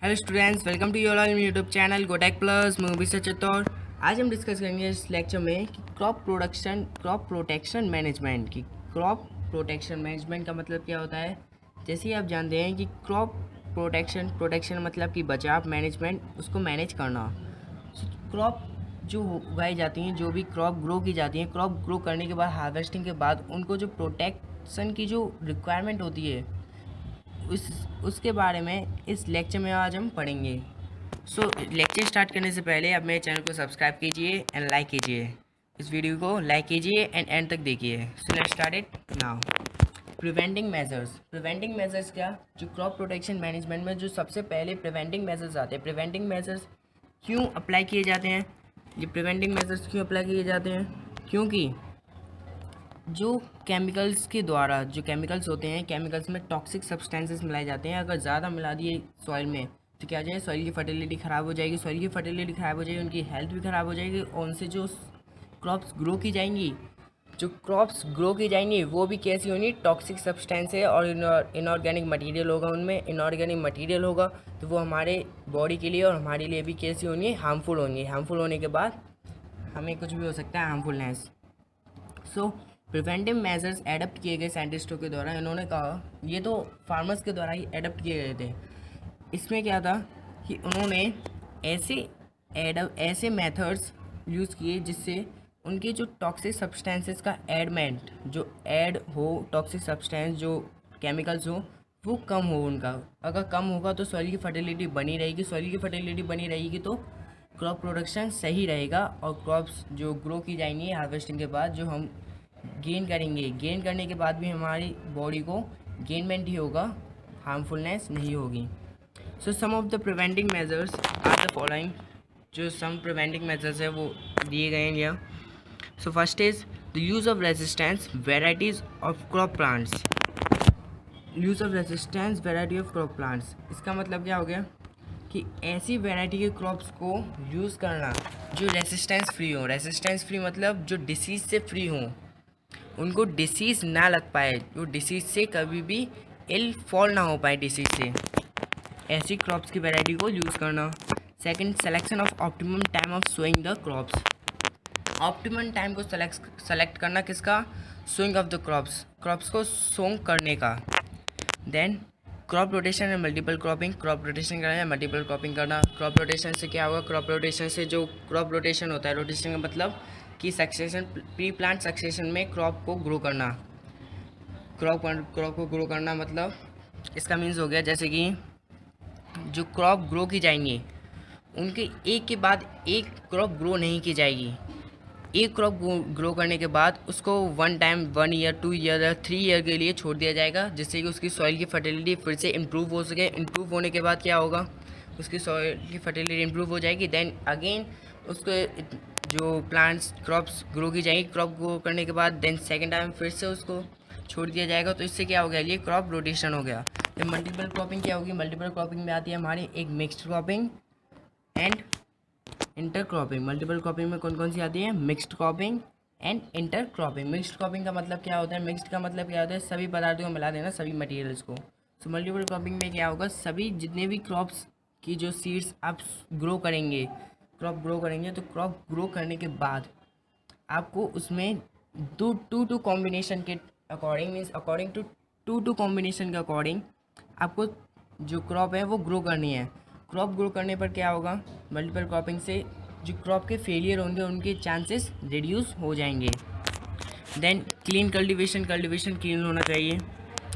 Hello students, welcome to your all YouTube channel Gotech plus movie से चित्तौड़। आज हम discuss करेंगे इस लेक्चर में कि क्रॉप प्रोटेक्शन मैनेजमेंट की क्रॉप प्रोटेक्शन मैनेजमेंट का मतलब क्या होता है। जैसे ही आप जानते हैं कि क्रॉप प्रोटेक्शन मतलब कि बचाव, मैनेजमेंट उसको मैनेज करना। क्रॉप जो उगाई जाती हैं, जो भी क्रॉप ग्रो की जाती हैं, क्रॉप ग्रो करने के बाद हार्वेस्टिंग के बाद उनको जो प्रोटेक्शन की जो रिक्वायरमेंट होती है उस उसके बारे में इस लेक्चर में आज हम पढ़ेंगे। लेक्चर स्टार्ट करने से पहले आप मेरे चैनल को सब्सक्राइब कीजिए एंड लाइक कीजिए। इस वीडियो को लाइक कीजिए एंड एंड तक देखिए। So let's start it now. Preventing measures क्या, जो क्रॉप प्रोटेक्शन मैनेजमेंट में जो सबसे पहले प्रिवेंटिंग मेजर्स आते हैं। प्रिवेंटिंग मेजर्स क्यों अप्लाई किए जाते हैं? ये प्रिवेंटिंग मेजर्स क्यों अप्लाई किए जाते हैं? क्योंकि जो केमिकल्स के द्वारा जो केमिकल्स होते हैं, केमिकल्स में टॉक्सिक सब्सटेंसेस मिलाए जाते हैं। अगर ज़्यादा मिला दिए सॉइल में तो क्या हो जाएगा, सॉइल की फर्टिलिटी ख़राब हो जाएगी। सॉइल की फर्टिलिटी ख़राब हो जाएगी, उनकी हेल्थ भी ख़राब हो जाएगी और उनसे जो क्रॉप्स ग्रो की जाएंगी वो भी कैसी होंगी, टॉक्सिक सब्सटेंस है और इनऑर्गेनिक मटेरियल होगा। उनमें इनऑर्गेनिक मटेरियल होगा तो वो हमारे बॉडी के लिए और हमारे लिए भी कैसी होंगी, हार्मफुल होंगी। हार्मफुल होने के बाद हमें कुछ भी हो सकता है, हार्मफुलनेस। सो प्रिवेंटिव मेजर्स एडप्ट किए गए साइंटिस्टों के द्वारा। इन्होंने कहा, ये तो फार्मर्स के द्वारा ही एडप्ट किए गए थे। इसमें क्या था कि उन्होंने ऐसे ऐसे मेथड्स यूज़ किए जिससे उनके जो टॉक्सिक सब्सटेंसेस का एडमेंट जो ऐड हो, टॉक्सिक सब्सटेंस जो केमिकल्स हो वो कम हो उनका। अगर कम होगा तो सॉइल की फर्टिलिटी बनी रहेगी। सॉइल की फर्टिलिटी बनी रहेगी तो क्रॉप प्रोडक्शन सही रहेगा और क्रॉप्स जो ग्रो की जाएंगी हार्वेस्टिंग के बाद, जो हम गेन करने के बाद भी हमारी बॉडी को गेनमेंट ही होगा, हार्मफुलनेस नहीं होगी। So some of the preventing measures are the following. जो सम प्रिवेंटिंग मेजर्स है वो दिए गए हैं यहाँ। सो first is the use of resistance varieties of crop plants. Use of resistance variety of crop plants, इसका मतलब क्या हो गया कि ऐसी वैरायटी के क्रॉप्स को यूज़ करना जो रेसिस्टेंस फ्री हो। रेसिस्टेंस फ्री मतलब जो डिसीज़ से फ्री हों, उनको डिसीज़ ना लग पाए, जो डिसीज़ से कभी भी इल फॉल ना हो पाए डिसीज़ से, ऐसी क्रॉप्स की वैरायटी को यूज़ करना। Second, selection of optimum time of sowing the crops. Optimum time को सेलेक्ट करना किसका? सोइंग ऑफ द क्रॉप्स को सोंग करने का। Then crop rotation and multiple cropping. Crop rotation करना या मल्टीपल क्रॉपिंग करना। क्रॉप रोटेशन से क्या होगा? क्रॉप रोटेशन से जो क्रॉप रोटेशन होता है, रोटेशन का मतलब कि सक्सेशन, प्री प्लांट सक्सेशन में क्रॉप को ग्रो करना। क्रॉप को ग्रो करना मतलब इसका मीन्स हो गया, जैसे कि जो क्रॉप ग्रो की जाएंगी उनके एक के बाद एक क्रॉप ग्रो नहीं की जाएगी। एक क्रॉप ग्रो करने के बाद उसको वन टाइम 1 ईयर 2 ईयर या 3 ईयर के लिए छोड़ दिया जाएगा, जिससे कि उसकी सॉइल की फर्टिलिटी फिर से इम्प्रूव हो सके। इम्प्रूव होने के बाद क्या होगा, उसकी सॉइल की फर्टिलिटी इम्प्रूव हो जाएगी। देन अगेन उसको जो प्लांट्स क्रॉप्स ग्रो की जाएंगी, क्रॉप ग्रो करने के बाद देन सेकेंड टाइम फिर से उसको छोड़ दिया जाएगा। तो इससे क्या हो गया, ये क्रॉप रोटेशन हो गया। तो मल्टीपल क्रॉपिंग क्या होगी? मल्टीपल क्रॉपिंग में आती है हमारी एक mixed cropping and inter cropping. Multiple cropping में कौन कौन सी आती है? Mixed cropping and inter cropping. Mixed cropping का मतलब क्या होता है? मिक्स्ड का मतलब क्या होता है? सभी पदार्थों को मिला देना, सभी मटेरियल्स को। सो मल्टीपल क्रॉपिंग में क्या होगा, सभी जितने भी क्रॉप्स की जो सीड्स आप क्रॉप ग्रो करेंगे तो क्रॉप ग्रो करने के बाद आपको उसमें टू कॉम्बिनेशन के according, means according to two combination के अकॉर्डिंग आपको जो क्रॉप है वो ग्रो करनी है। क्रॉप ग्रो करने पर क्या होगा, मल्टीपल क्रॉपिंग से जो क्रॉप के फेलियर होंगे उनके चांसेस रिड्यूस हो जाएंगे। देन क्लीन कल्टीवेशन क्लीन होना चाहिए।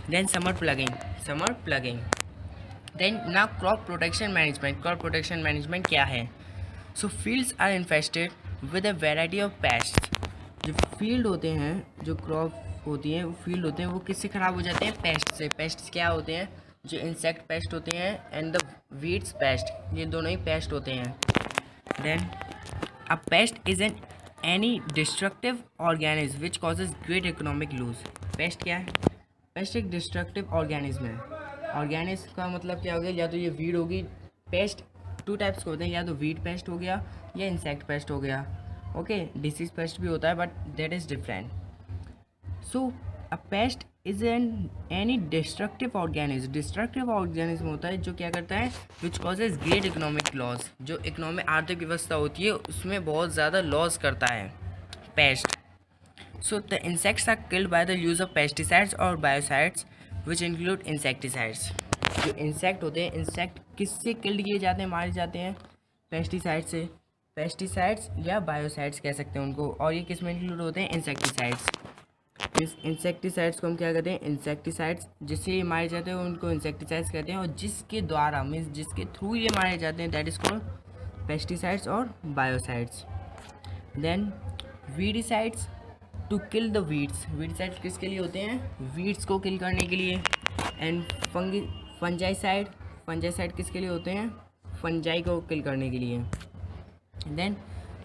Then summer ploughing. देन ना क्रॉप प्रोटेक्शन मैनेजमेंट क्या है? So fields are infested with a variety of pest. जो फील्ड होते हैं, जो क्रॉप होती है, वो फील्ड होते हैं, वो किससे ख़राब हो जाते हैं? पेस्ट से। पेस्ट क्या होते हैं? जो इंसेक्ट पेस्ट होते हैं एंड द वीड्स पेस्ट, ये दोनों ही पेस्ट होते हैं। Then a pest is an any destructive organism which causes great economic loss. Pest क्या है? पेस्ट एक डिस्ट्रक्टिव ऑर्गेनिज्म है। ऑर्गेनिज्म का मतलब क्या हो गया, या तो ये वीड होगी। पेस्ट टू टाइप्स के होते हैं, या तो वीड पेस्ट हो गया या इंसेक्ट पेस्ट हो गया। ओके, डिसीज पेस्ट भी होता है but that is different. So a pest is any destructive organism होता है जो क्या करता है, विच कॉजेज ग्रेट इकोनॉमिक लॉस, जो इकोनॉमिक आर्थिक व्यवस्था होती है उसमें बहुत ज़्यादा लॉस करता है। Pest, so the insects are killed by the use of pesticides और बायोसाइड्स विच इंक्लूड इंसेक्टिसाइड्स। जो इंसेक्ट होते हैं, इंसेक्ट किससे किल्ड किए जाते हैं, मारे जाते हैं, पेस्टिसाइड से, पेस्टिसाइड्स या बायोसाइड्स कह सकते हैं उनको, और ये किस में इंक्लूड होते हैं, इंसेक्टिसाइड्स। इस इंसेक्टिसाइड्स को हम क्या कहते हैं, इंसेक्टिसाइड्स, जिससे ये मारे जाते हैं उनको इंसेक्टिसाइड्स कहते हैं, और जिसके द्वारा मीन्स जिसके थ्रू ये मारे जाते हैं दैट इज कॉल्ड पेस्टिसाइड्स और biocides. Then weedicides to kill the weeds, weedicides किसके लिए होते हैं, वीड्स को किल करने के लिए। एंड फंजाइसाइड, फंजाइसाइड किसके लिए होते हैं, फंजाई को किल करने के लिए। Then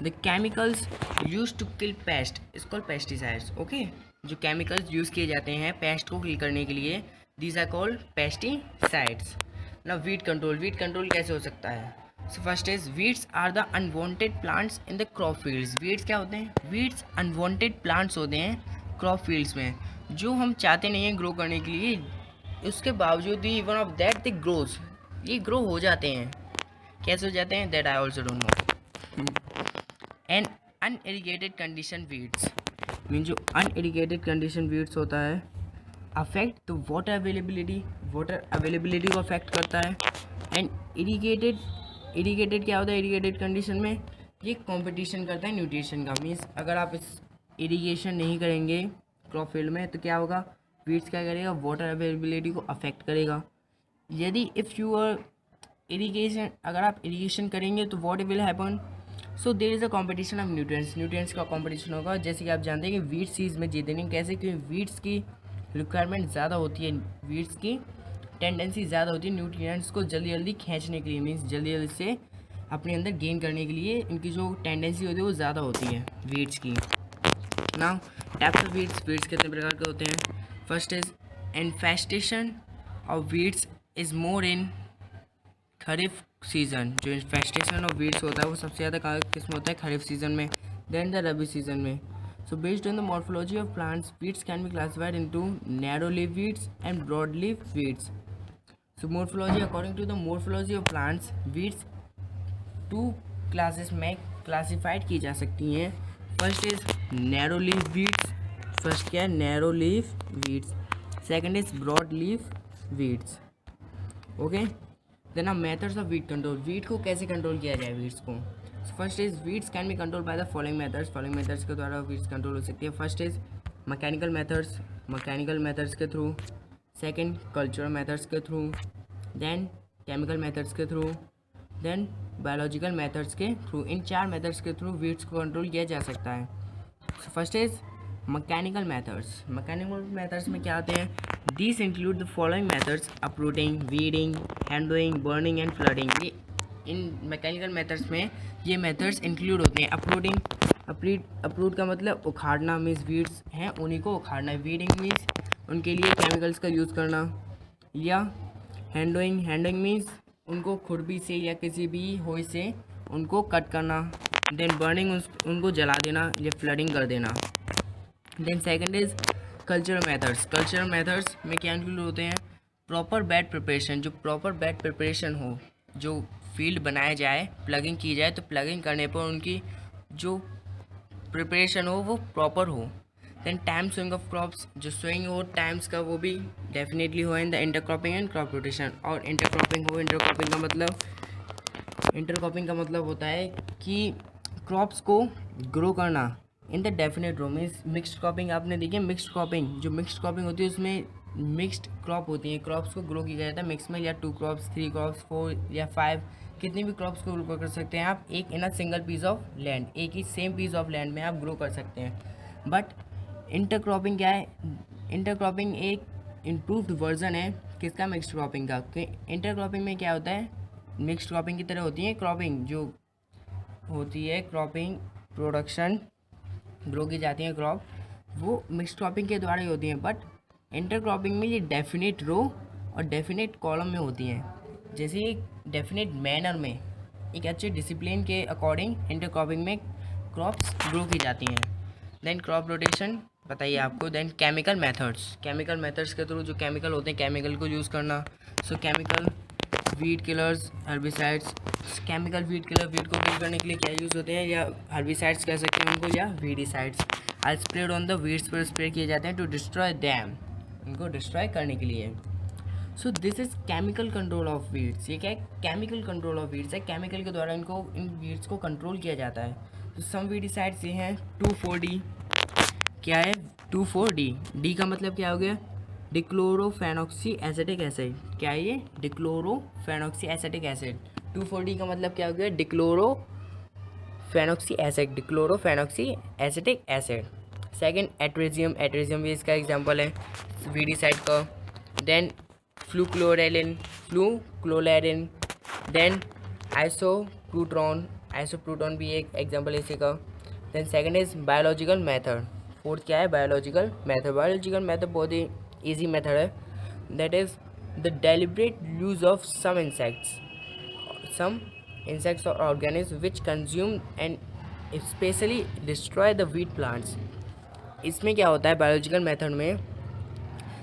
the chemicals use to kill pest is called pesticides. Okay, जो केमिकल्स यूज़ किए जाते हैं पेस्ट को किल करने के लिए, दीज आर कॉल्ड पेस्टिसाइड्स। ना वीड कंट्रोल कैसे हो सकता है, so first is weeds are the unwanted plants in the crop fields. Weeds क्या होते हैं, वीड्स अनवांटेड प्लांट्स होते हैं क्रॉप फील्ड्स में, जो हम चाहते नहीं हैं ग्रो करने के लिए, उसके बावजूद भी even of that they grows, ये ग्रो हो जाते हैं। कैसे हो जाते हैं, that I also don't know. And unirrigated condition weeds mean, जो अनइरिगेटेड कंडीशन वीड्स होता है affect the water availability, water availability को अफेक्ट करता है। एंड इरीगेटेड क्या होता है, इरीगेटेड कंडीशन में ये कंपटीशन करता है न्यूट्रिशन का। मीन्स अगर आप इस इरीगेशन नहीं करेंगे क्रॉप फील्ड में तो क्या होगा, वीड्स क्या करेगा, वाटर अवेलेबिलिटी को अफेक्ट करेगा। यदि इफ़ यू आर इरीगेशन, अगर आप इरीगेशन करेंगे तो what will happen, so there is a competition of nutrients का कॉम्पिटिशन होगा। जैसे कि आप जानते हैं कि वीड्स सीज में जीते नहीं, कैसे, क्योंकि वीड्स की रिक्वायरमेंट ज़्यादा होती है, वीड्स की टेंडेंसी ज़्यादा होती है न्यूट्रिएंट्स को जल्दी जल्दी खींचने के लिए, मीन्स जल्दी जल्दी से अपने अंदर गेन करने के लिए इनकी जो टेंडेंसी होती है वो ज़्यादा होती है वीड्स की। नाउ टाइप्स ऑफ वीड्स कितने प्रकार के होते हैं, first is infestation of weeds is more in kharif season. जो इन्फेस्टेशन ऑफ वीड्स होता है वो सबसे ज़्यादा किस्म होता है खरीफ सीज़न में, देन द रबी सीज़न में। So based on the morphology of plants, weeds can be classified into narrow leaf weeds and broad leaf weeds. So morphology, according to the morphology of plants, weeds two classes में classified की जा सकती हैं। First is narrow leaf weeds. First क्या है, narrow leaf weeds. Second is broad leaf weeds. Okay. Then methods of weed control. weed को कैसे control किया जाए weeds को, first is weeds can be control by the following methods के द्वारा weeds control हो सकती है। फर्स्ट इज मैकेनिकल मेथड्स के थ्रू, सेकंड कल्चरल मेथड्स के थ्रू, देन केमिकल मेथड्स के थ्रू, देन बायोलॉजिकल मेथड्स के थ्रू। इन 4 मेथड्स के थ्रू वीड्स को कंट्रोल किया जा सकता है। फर्स्ट इज मैकेनिकल मेथड्स में क्या आते हैं, these include the following methods, uprooting, weeding, hand hoeing, burning and flooding. ये इन मैकेनिकल मेथड्स में ये मेथड्स इंक्लूड होते हैं। अपरूट का मतलब उखाड़ना, मीन्स वीड्स हैं उन्हीं को उखाड़ना है। वीडिंग मीन्स उनके लिए केमिकल्स का यूज़ करना, या हैंडोइंग मीन्स उनको खुरपी से या किसी भी होय से उनको कट करना। देन बर्निंग, उनको जला देना या फ्लडिंग कर देना। Then second is cultural methods में क्या इंक्लूड होते हैं, प्रॉपर बेड प्रिपरेशन, जो प्रॉपर बेड प्रिपरेशन हो, जो फील्ड बनाया जाए, प्लगिंग की जाए, तो प्लगिंग करने पर उनकी जो प्रिपरेशन हो वो प्रॉपर हो। Then time sowing of crops, जो स्विंग हो टाइम्स का वो भी डेफिनेटली हो in the intercropping and crop rotation. और इंटरक्रॉपिंग का मतलब होता है कि क्रॉप्स को ग्रो करना in the definite row, means mixed cropping. आपने देखी मिक्सड क्रॉपिंग, जो मिक्सड क्रॉपिंग होती है उसमें मिक्सड क्रॉप होती है, क्रॉप्स को ग्रो किया जाता है मिक्स में, या 2 क्रॉप्स, 3 क्रॉप्स, 4 या 5, कितनी भी क्रॉप्स को ग्रो कर सकते हैं आप एक in a single piece of land, एक ही सेम पीस ऑफ लैंड में आप ग्रो कर सकते हैं। बट इंटरक्रॉपिंग क्या है, इंटरक्रॉपिंग एक इम्प्रूव्ड वर्जन है किसका, मिक्सड क्रॉपिंग का। इंटरक्रॉपिंग में क्या होता है, मिक्सड क्रॉपिंग की तरह होती है क्रॉपिंग, जो होती है क्रॉपिंग प्रोडक्शन, ग्रो की जाती है क्रॉप, वो मिक्सड क्रॉपिंग के द्वारा ही होती हैं। बट इंटरक्रॉपिंग में ये डेफिनेट रो और डेफिनेट कॉलम में होती हैं, जैसे एक डेफिनेट मैनर में एक अच्छे डिसिप्लिन के अकॉर्डिंग इंटरक्रॉपिंग में क्रॉप्स ग्रो की जाती हैं। देन क्रॉप रोटेशन, बताइए आपको। देन केमिकल मेथड्स के थ्रू जो केमिकल होते हैं केमिकल को यूज़ करना। सो chemical weed killers, herbicides. Chemical weed killer, weed को किल करने के लिए क्या यूज़ होते हैं, या हर्बिसाइड्स कह सकते हैं उनको, या weedicides are spread on the weeds पर स्प्रे किए जाते हैं टू डिस्ट्रॉय दैम, इनको डिस्ट्रॉय करने के लिए। So this is chemical control of weeds. ये क्या है, केमिकल कंट्रोल ऑफ वीड्स है, केमिकल के द्वारा इनको इन वीड्स को कंट्रोल किया जाता है। तो सम वीडिसाइड्स ये हैं 2,4-D। क्या है 2,4-D? डी का मतलब क्या हो गया, डिक्लोरोफेनॉक्सी एसिटिक एसिड। क्या है ये, डिक्लोरोफेनॉक्सी एसिटिक एसिड। 2,4-D का मतलब क्या हो गया, डिक्लोरोफेनॉक्सी एसिड, डिक्लोरोफेनॉक्सी एसिटिक एसिड। सेकेंड एट्रेजियम, एट्रेजियम भी इसका एग्जाम्पल है वीडिसाइड का। देन फ्लूक्लोरेलिन, फ्लूक्लोरेलिन। देन आइसोप्रूटॉन, आइसोप्रूटॉन भी एक एग्जाम्पल है इसी का। Then second is biological method. Fourth क्या है, बायोलॉजिकल मेथड। बायोलॉजिकल मेथड बहुत ही ईजी मेथड है। That is the deliberate use of some insects or organisms which consume and especially destroy the wheat plants। इसमें क्या होता है बायोलॉजिकल मेथड में,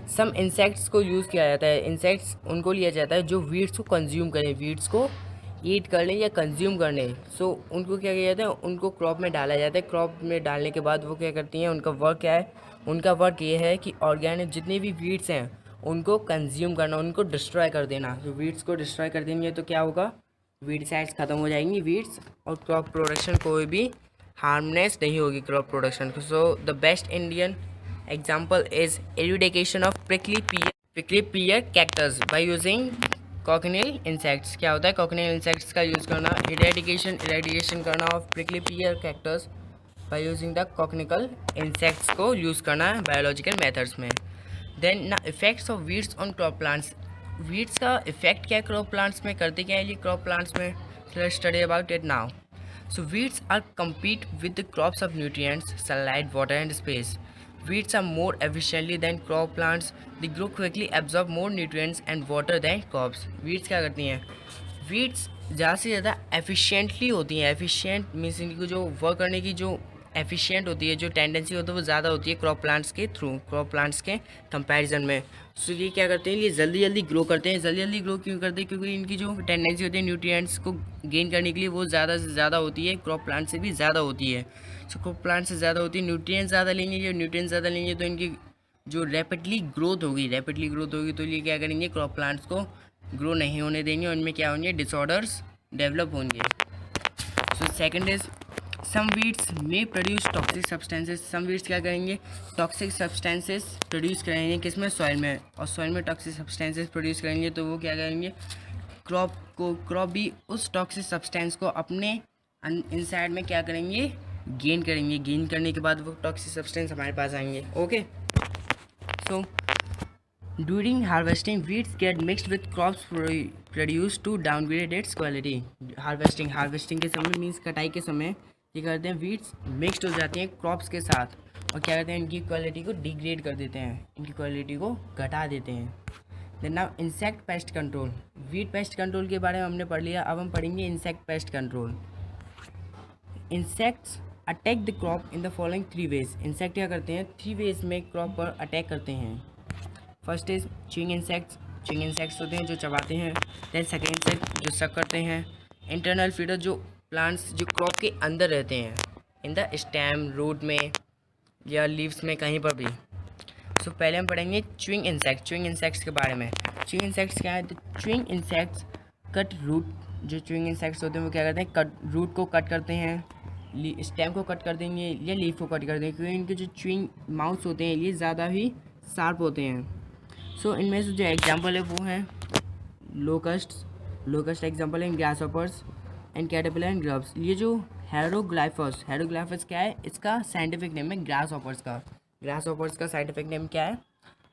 सम इंसेक्ट्स को यूज़ किया जाता है। इंसेक्ट्स उनको लिया जाता है जो वीड्स को कंज्यूम करें, वीड्स को ईट कर लें या कंज्यूम कर लें। सो उनको क्या किया जाता है, उनको क्रॉप में डाला जाता है। क्रॉप में डालने के बाद वो क्या करती हैं, उनका वर्क क्या है, उनका वर्क ये है कि ऑर्गेनिक जितने भी वीड्स हैं उनको कंज्यूम करना, उनको डिस्ट्रॉय कर देना। तो वीड्स को डिस्ट्रॉय कर देंगे तो क्या होगा, वीडसाइड्स ख़त्म हो जाएंगी वीड्स, और क्रॉप प्रोडक्शन कोई भी हार्मनेस नहीं होगी क्रॉप प्रोडक्शन को। So the best Indian example is eradication of prickly pear cactus by using cochineal insects। क्या होता है cochineal insects का यूज़ करना, इरेडिकेशन करना of prickly pear cactus by using the cochineal insects को यूज़ करना है बायोलॉजिकल मेथड्स में। देन ना effects of weeds on crop plants. Weeds का इफेक्ट क्या है क्रॉप प्लांट्स में, करते क्या है ये क्रॉप प्लांट्स में, let's study about it now. So weeds are compete with the crops of nutrients, sunlight, water and space. Weeds are more efficiently than crop plants. They grow quickly, absorb more nutrients and water than crops. Weeds क्या करती हैं, weeds ज़्यादा से ज़्यादा efficiently होती हैं। Efficient means इनको जो वर्क करने की जो एफिशिएंट होती है, जो टेंडेंसी होती है वो ज़्यादा होती है क्रॉप प्लांट्स के थ्रू, क्रॉप प्लांट्स के कंपैरिजन में। सो ये क्या करते हैं, ये जल्दी जल्दी ग्रो करते हैं। जल्दी जल्दी ग्रो क्यों करते हैं, क्योंकि इनकी जो टेंडेंसी होती है न्यूट्रिएंट्स को गेन करने के लिए वो ज़्यादा से ज़्यादा होती है, क्रॉप प्लांट से भी ज़्यादा होती है। सो क्रॉप प्लांट से ज़्यादा होती है, न्यूट्रिएंट्स ज़्यादा लेंगे, जो न्यूट्रिएंट्स ज़्यादा लेंगे तो इनकी जो रैपिडली ग्रोथ होगी तो ये क्या करेंगे, क्रॉप प्लांट्स को ग्रो नहीं होने देंगे, उनमें क्या होंगे, डिसऑर्डर्स डेवलप होंगे। So second is some weeds may produce toxic substances. Some weeds क्या करेंगे, टॉक्सिक सब्सटेंसेस प्रोड्यूस करेंगे किसमें, सॉइल में, और सॉइल में टॉक्सिक सब्सटेंसेस प्रोड्यूस करेंगे तो वो क्या करेंगे, क्रॉप भी उस टॉक्सिक सब्सटेंस को अपने इनसाइड में क्या करेंगे, गेन करेंगे। गेन करने के बाद वो टॉक्सिक सब्सटेंस हमारे पास आएंगे। Okay, so during harvesting weeds get mixed with crops produce to downgrade its quality. Harvesting के समय मीन्स कटाई के समय ये करते हैं, वीड्स मिक्सड हो जाती हैं क्रॉप्स के साथ और क्या करते हैं, इनकी क्वालिटी को डिग्रेड कर देते हैं, इनकी क्वालिटी को घटा देते हैं। Then now insect pest control. Weed pest control के बारे में हमने पढ़ लिया, अब हम पढ़ेंगे insect pest control. Insects attack the crop in the following 3 ways. Insect क्या करते हैं, 3 वेज में क्रॉप पर अटैक करते हैं। First is chewing insects. Chewing insects होते हैं जो चबाते हैं। देन सेकेंड इंसेक्ट जो सक करते हैं। इंटरनल फीडर जो प्लांट्स जो क्रॉप के अंदर रहते हैं, इन द स्टेम, रूट में या लीव्स में कहीं पर भी। सो पहले हम पढ़ेंगे च्यूइंग इंसेक्ट्स के बारे में। च्यूइंग इंसेक्ट्स क्या है, तो च्यूइंग इंसेक्ट्स कट रूट। जो च्यूइंग इंसेक्ट्स होते हैं वो क्या करते हैं, रूट को कट करते हैं, स्टेम को कट कर देंगे या लीफ को कट कर देंगे, क्योंकि इनके जो च्यूइंग माउथ्स होते हैं ये ज़्यादा ही शार्प होते हैं। सो इनमें से जो एग्जाम्पल है वो हैं लोकस्ट एग्जाम्पल है, ग्रासहॉपर्स एंड कैटरपिलर एंड ग्रब्स। ये जो हेरोग्लाइफस क्या है, इसका साइंटिफिक नेम है ग्रासहॉपर्स का साइंटिफिक नेम क्या है,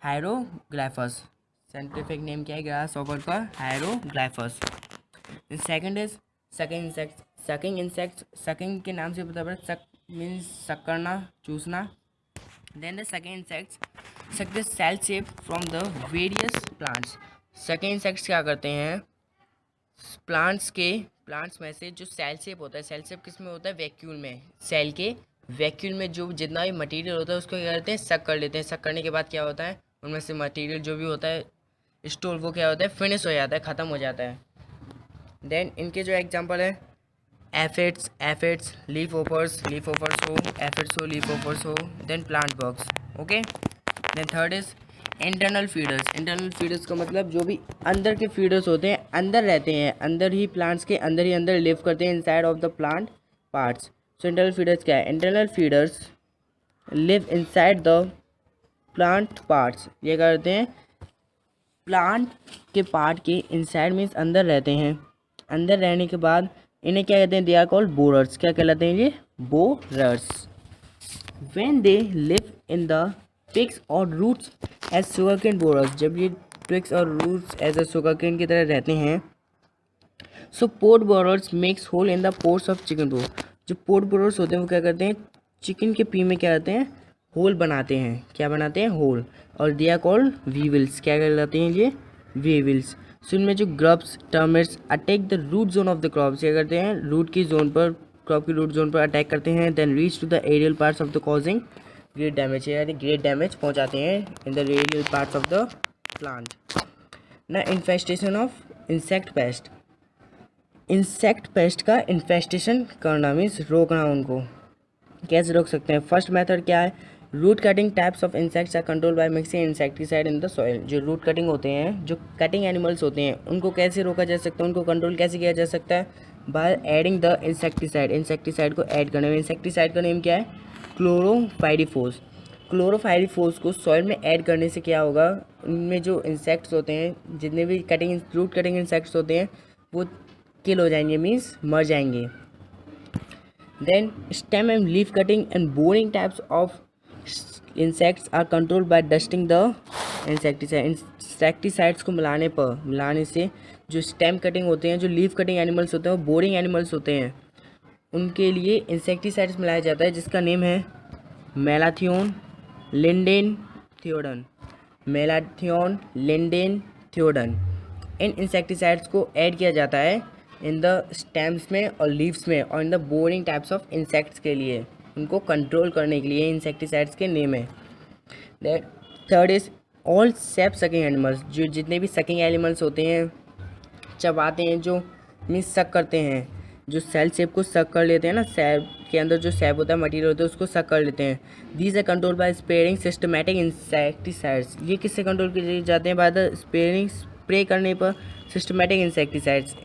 हेरोग्लाइफस। साइंटिफिक नेम क्या है ग्रासहॉपर का, hieroglyphus. Second is sucking insects. Sucking के नाम से पता पड़ा, सक मीन्स सक करना, चूसना। Then the sucking insects suck the cell sap from the various plants. Sucking insects क्या करते हैं, प्लांट्स में से जो सेल शेप होता है, सेल शेप किस में होता है, वैक्यूल में, सेल के वैक्यूम में जो जितना भी मटेरियल होता है उसको क्या करते हैं, सक कर लेते हैं। सक करने के बाद क्या होता है, उनमें से मटेरियल जो भी होता है स्टोर, वो क्या होता है, फिनिश हो जाता है, ख़त्म हो जाता है। देन इनके जो एग्जांपल है, एफिड्स, लीफ ओपर्स हो, एफिड्स हो, लीफ ओपर्स हो, then plant bugs. Okay, then third is internal feeders. Internal feeders का मतलब जो भी अंदर के फीडर्स होते हैं, अंदर रहते हैं, अंदर ही प्लांट्स के अंदर ही अंदर लिव करते हैं, inside of the plant parts. So internal feeders क्या है, internal feeders live inside the plant parts. ये करते हैं प्लांट के पार्ट के इनसाइड मीन्स अंदर रहते हैं। अंदर रहने के बाद इन्हें क्या कहते हैं, दे आर कॉल्ड बोरर्स। क्या कहलाते हैं ये, borers. When they live in the twigs और रूट्स एज sugarcane borers, जब ये twigs और रूट्स एज अ sugarcane की तरह रहते हैं, so pod borers makes hole in the pods of chickpea. जो पोर्ट बोरर्स होते हैं वो क्या करते हैं, चिकन के पी में क्या करते हैं, होल बनाते हैं। क्या बनाते हैं, होल। और दे आर कॉल्ड वीविल्स। क्या कहलाते हैं ये, वीविल्स। सो इनमें जो grubs termites attack the root zone of the crop, क्या करते हैं, रूट की जोन पर, क्रॉप की रूट जोन पर अटैक करते हैं। Then reach to the aerial parts of the causing great damage, यानी ग्रेट डैमेज पहुंचाते हैं in the aerial parts of the plant. ना infestation of insect pest. Insect pest का इन्फेस्टेशन करना मीन्स रोकना उनको। कैसे रोक सकते हैं, फर्स्ट मेथड क्या है, root cutting types of insects are control by mixing insecticide in the soil. जो रूट कटिंग होते हैं, जो कटिंग एनिमल्स होते हैं, उनको कैसे रोका जा सकता है, उनको कंट्रोल कैसे किया जा सकता है, by adding the insecticide. Insecticide को ऐड करने में, इंसेक्टिसाइड का नेम क्या है, क्लोरोफाइरिफोस। क्लोरोफाइरिफोस को सॉइल में ऐड करने से क्या होगा, उनमें जो इंसेक्ट्स होते हैं, जितने भी रूट कटिंग इंसेक्ट्स होते हैं, वो किल हो जाएंगे, मीन्स मर जाएंगे। Then stem and leaf cutting and boring types of insects are controlled by dusting the insecticide. Insecticides को मिलाने से जो स्टेम कटिंग होते हैं, जो लीफ कटिंग एनिमल्स होते हैं, वो बोरिंग एनिमल्स होते हैं, उनके लिए इंसेक्टिसाइड्स मिलाया जाता है, जिसका नेम है मेलाथियोन, लिंडेन, थियोडन। मेलाथियोन, लिंडेन, थियोडन। इन इंसेक्टिसाइड्स को ऐड किया जाता है इन द स्टेम्स में और लीव्स में और in the boring types of insects के लिए, उनको कंट्रोल करने के लिए इंसेक्टिसाइड्स के नेम है। That third is all shape sucking animals. जो जितने भी सकिंग एनिमल्स होते हैं, चबाते हैं, जो मीन्स सक करते हैं, जो सेल सेप को सक कर लेते हैं ना, सेल के अंदर जो सेप होता है, मटेरियल होता है, उसको सक कर लेते हैं। These are control by spraying systematic insecticides. ये किससे कंट्रोल किए जाते हैं, बाय द स्प्रेइंग, स्प्रे करने पर सिस्टमैटिक इंसेक्टिसाइड्स,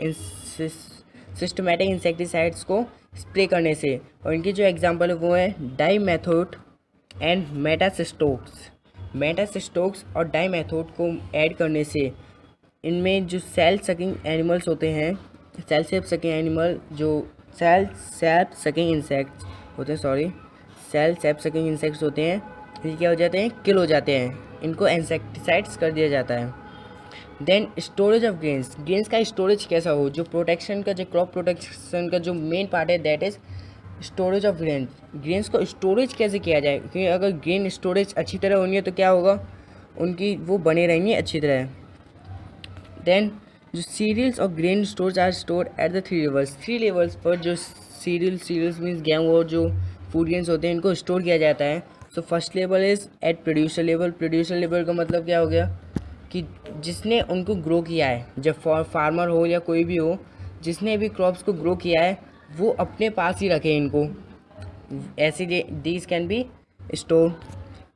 सिस्टमैटिक इंसेक्टिसाइड्स को स्प्रे करने से। और इनकी जो एग्जांपल है वो है डाइमेथोड एंड मेटासिस्टोक्स। मेटासिस्टोक्स और डाइमेथोड को ऐड करने से इनमें जो सेल सकिंग एनिमल्स होते हैं, सेल सेप सकिंग एनिमल, जो सेल सेप सकिंग इंसेक्ट्स होते हैं, सेल सेप सकिंग इंसेक्ट्स होते हैं, ये क्या हो जाते हैं, किल हो जाते हैं, इनको इंसेक्टिसाइड्स कर दिया जाता है। देन स्टोरेज ऑफ ग्रेन्स का स्टोरेज कैसा हो, जो प्रोटेक्शन का, जो क्रॉप प्रोटेक्शन का जो मेन पार्ट है, that is storage of grains को स्टोरेज कैसे किया जाए, क्योंकि अगर ग्रेन स्टोरेज अच्छी तरह होनी है तो क्या होगा, उनकी वो बने रहेंगे अच्छी तरह। देन जो सीरियल्स और grain stores are stored at the three levels पर, जो सीरियल्स मीन्स गेहूँ और जो फूड ग्रेन्स होते हैं, इनको स्टोर किया जाता है। So first level is at producer level. Producer level का मतलब क्या हो गया, कि जिसने उनको ग्रो किया है, जब फार्मर हो या कोई भी हो, जिसने भी क्रॉप्स को ग्रो किया है, वो अपने पास ही रखे इनको, ऐसे these can be store.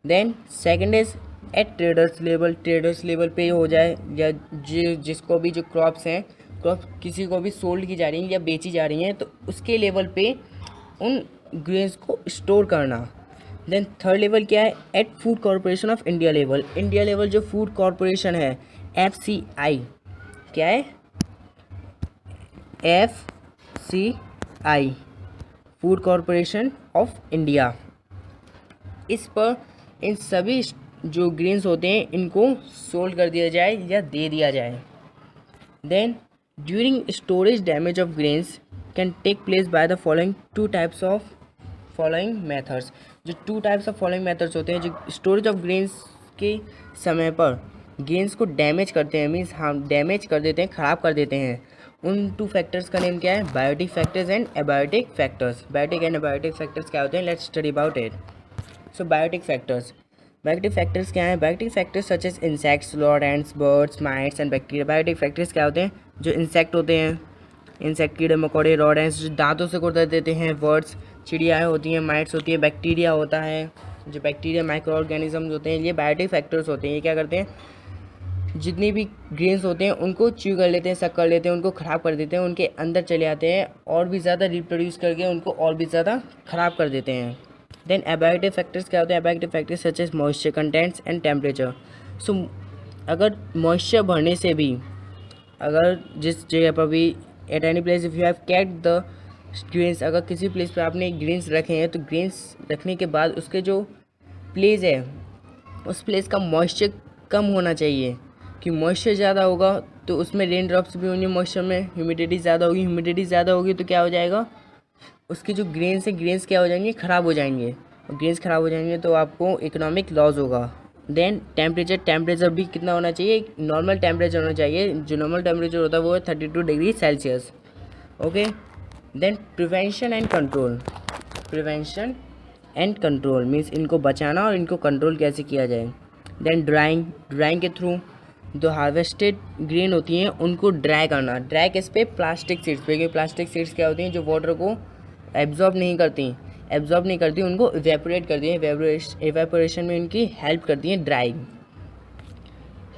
Then second is at traders level. Traders level पे हो जाए, या जिसको भी जो क्रॉप्स हैं, क्रॉप किसी को भी सोल्ड की जा रही हैं या बेची जा रही हैं, तो उसके लेवल पे उन ग्रेन्स को स्टोर करना। देन थर्ड लेवल क्या है, at food corporation of India level. India level जो फूड कॉरपोरेशन है, FCI, क्या है, FCI, food corporation of India. इस पर इन सभी जो ग्रेन्स होते हैं, इनको सोल्ड कर दिया जाए या दे दिया जाए। Then during storage damage of grains can take place by the following two types of following methods. जो two types of following methods होते हैं, जो स्टोरेज ऑफ ग्रेन्स के समय पर ग्रेन्स को डैमेज करते हैं, मीन्स हम डैमेज कर देते हैं, ख़राब कर देते हैं, उन 2 फैक्टर्स का नेम क्या है? Biotic factors and abiotic factors. Biotic and abiotic factors क्या होते हैं? Let's study about it. So biotic factors क्या हैं? Biotic factors such as insects, rodents, birds, mites and bacteria. Biotic factors क्या होते हैं? जो इंसेक्ट होते हैं, इंसेक्ट कीड़े मकोड़े, rodents जो दांतों से कुतर देते हैं, बर्ड्स चिड़ियाएँ होती हैं, माइट्स होती है, बैक्टीरिया होता है, जो बैक्टीरिया माइक्रो ऑर्गेनिज्म होते हैं, ये बायोटिक फैक्टर्स होते हैं। ये क्या करते हैं? जितनी भी ग्रेन्स होते हैं उनको च्यू कर लेते हैं, सक कर लेते हैं, उनको ख़राब कर देते हैं, उनके अंदर चले आते हैं और भी ज़्यादा रिप्रोड्यूस करके उनको और भी ज़्यादा ख़राब कर देते हैं। देन एबायोटिक फैक्टर्स क्या होते हैं? Abiotic factors such as moisture contents and temperature. So अगर मॉइस्चर बढ़ने से भी, अगर जिस जगह पर भी at any place if you have kept the grains, अगर किसी प्लेस पर आपने ग्रेन्स रखे हैं तो ग्रेन्स रखने के बाद उसके जो प्लेस है उस प्लेस का मॉइस्चर कम होना चाहिए, कि मॉइस्चर ज़्यादा होगा तो उसमें रेन ड्रॉप्स भी होंगे, मॉइस्चर में ह्यूमिडिटी ज़्यादा होगी, ह्यूमिडिटी ज़्यादा होगी तो क्या हो जाएगा? उसकी जो ग्रेन्स है, ग्रेन्स क्या हो जाएंगे? ख़राब हो जाएंगे, और ग्रेन्स ख़राब हो जाएंगे तो आपको इकोनॉमिक लॉस होगा। देन टेम्परेचर भी कितना होना चाहिए? नॉर्मल टेम्परेचर होना चाहिए। जो नॉर्मल टेम्परेचर होता है वो है 32 degree Celsius. Okay. Then prevention and control means इनको बचाना और इनको कंट्रोल कैसे किया जाए। देन ड्राइंग के थ्रू जो हार्वेस्टेड ग्रेन होती हैं उनको ड्राई करना। ड्राई किस पे? प्लास्टिक सीड्स पे, क्योंकि प्लास्टिक सीड्स क्या होती हैं? जो वाटर को एब्जॉर्ब नहीं करती, उनको इवेपोरेट करती हैं, इवेपोरेशन में इनकी हेल्प करती हैं ड्राइंग।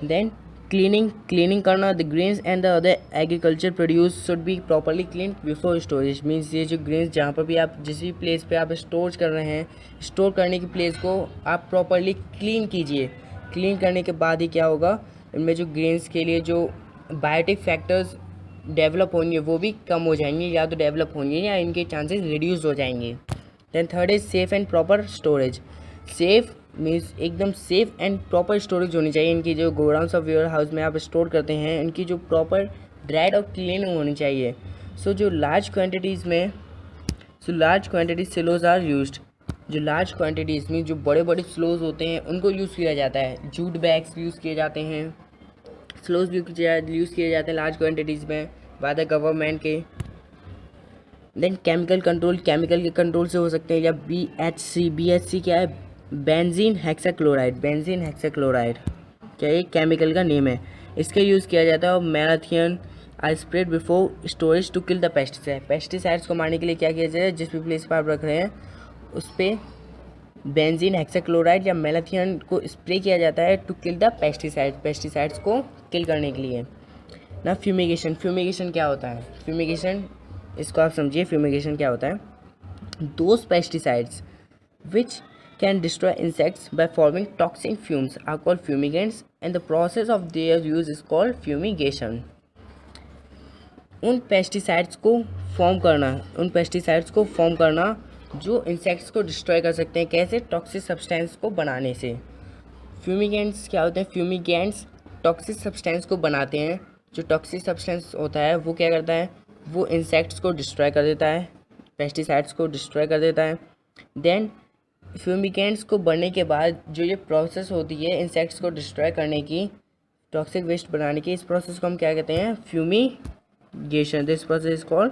देन क्लीनिंग करना। The grains and the other agriculture produce should be properly clean before storage. Means ये जो ग्रेन्स जहाँ पर भी आप जिस भी प्लेस पे आप स्टोर कर रहे हैं, स्टोर करने की प्लेस को आप प्रॉपरली क्लीन कीजिए। क्लीन करने के बाद ही क्या होगा? इनमें जो ग्रेन्स के लिए जो बायोटिक फैक्टर्स डेवलप होंगे वो भी कम हो जाएंगे, या तो डेवलप होंगे या इनके चांसेस रिड्यूस हो जाएंगे। Then third is safe and proper storage. Safe means एकदम सेफ़ एंड प्रॉपर स्टोरेज होनी चाहिए। इनकी जो गोडाउन्स ऑफ वेयर हाउस में आप स्टोर करते हैं, इनकी जो प्रॉपर ड्राइड और क्लीन होनी चाहिए। सो जो large quantities silos are used. जो लार्ज क्वांटिटीज़ में जो बड़े बड़े स्लोज होते हैं उनको यूज़ किया जाता है। जूट बैग्स यूज़ किए जाते हैं, स्लोज भी यूज़ किए जाते हैं लार्ज क्वांटिटीज़ में बाय द गवर्नमेंट के। देन केमिकल के कंट्रोल से हो सकते हैं, या BHC क्या है? बेंजीन हेक्साक्लोराइड क्या ये केमिकल का नेम है। इसका यूज़ किया जाता है और malathion are spread before storage to kill the pesticides को मारने के लिए क्या किया जाता है? जिस भी प्लेस पर आप रख रहे हैं उस पर बेंजीन हेक्साक्लोराइड या मैलाथियन को स्प्रे किया जाता है टू किल द पेस्टिसाइड्स को किल करने के लिए ना। फ्यूमिगेशन क्या होता है? फ्यूमिगेशन इसको आप समझिए, फ्यूमिगेशन क्या होता है? Those pesticides which can destroy insects by forming toxic fumes are called fumigants and the process of their use is called fumigation. उन पेस्टिसाइड्स को फॉर्म करना जो इंसेक्ट्स को डिस्ट्रॉय कर सकते हैं। कैसे? टॉक्सिक सब्सटेंस को बनाने से। फ्यूमिगेंट्स क्या होते हैं? फ्यूमिगेंट्स टॉक्सिक सब्सटेंस को बनाते हैं। जो टॉक्सिक सब्सटेंस होता है वो क्या करता है? वो इंसेक्ट्स को डिस्ट्रॉय कर देता है, पेस्टिसाइड्स को डिस्ट्रॉय कर देता है। देन फ्यूमिगेंट्स को बनने के बाद जो ये प्रोसेस होती है इंसेक्ट्स को डिस्ट्रॉय करने की, टॉक्सिक वेस्ट बनाने की, इस प्रोसेस को हम क्या कहते हैं? Fumigation. This process is called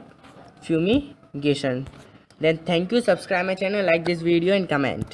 fumigation. Then thank you, subscribe my channel, like this video and comment.